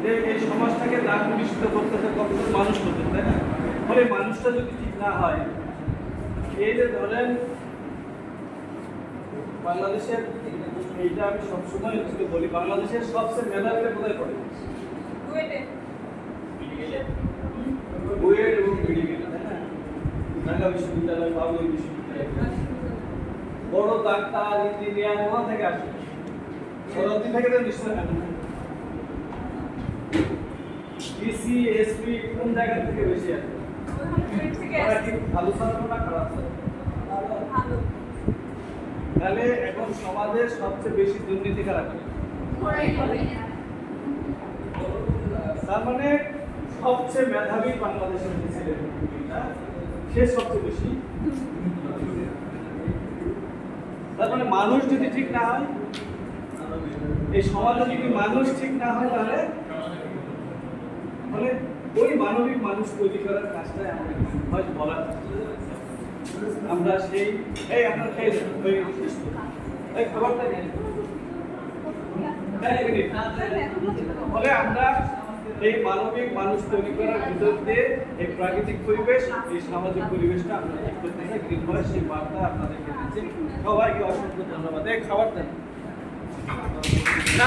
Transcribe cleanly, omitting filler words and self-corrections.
যে এই সমাজটাকে দাগ বিশুদ্ধ করতেছে কতজন মানুষ করতে, তাই না? ফলে মানুষটা যদি ঠিক না হয়, এই যে ধরেন বাংলাদেশের, এইটা আমি সবসময় বলি, বাংলাদেশের সবচেয়ে মেধাবীরা কোথায় পড়ে? বুয়েট এবং মেডিকেল, তাই না? ঢাকা বিশ্ববিদ্যালয়, বাংলা বিশ্ববিদ্যালয়, বড় ডাক্তার, ইঞ্জিনিয়ার ওখান থেকে আসে। শতাব্দী থেকে তো নিশ্চয় ডিসি, এসপি কোন জায়গা থেকে বেশি আসে? ভালো ছাত্র না খারাপ ছাত্র? তাহলে এখন সমাজের সবচেয়ে বেশি দুর্নীতি কারা করে? তার মানে সবচেয়ে মেধাবী বাংলাদেশের ছেলে, সে সবচেয়ে বেশি। তার মানে মানুষ যদি ঠিক না হয়, এই সমাজে যদি মানুষ ঠিক না হয়, তাহলে মানে ওই মানবিক মানুষ তৈরি করার কাজটাই আমাদের হয়তো বলার। আমরা সেই এই আপনার খেয়ে এই খাবারটা নিয়ে ফলে আমরা এই মানবিক মানুষ তৈরি করার ভিতর দিয়ে এই প্রাকৃতিক পরিবেশ, এই সামাজিক পরিবেশটা আমরা ঠিক করতে চাই। গ্রিন ভয়েস সেই বার্তা আপনাদেরকে দিচ্ছি। সবাইকে অসংখ্য ধন্যবাদ। এই খাবারটা না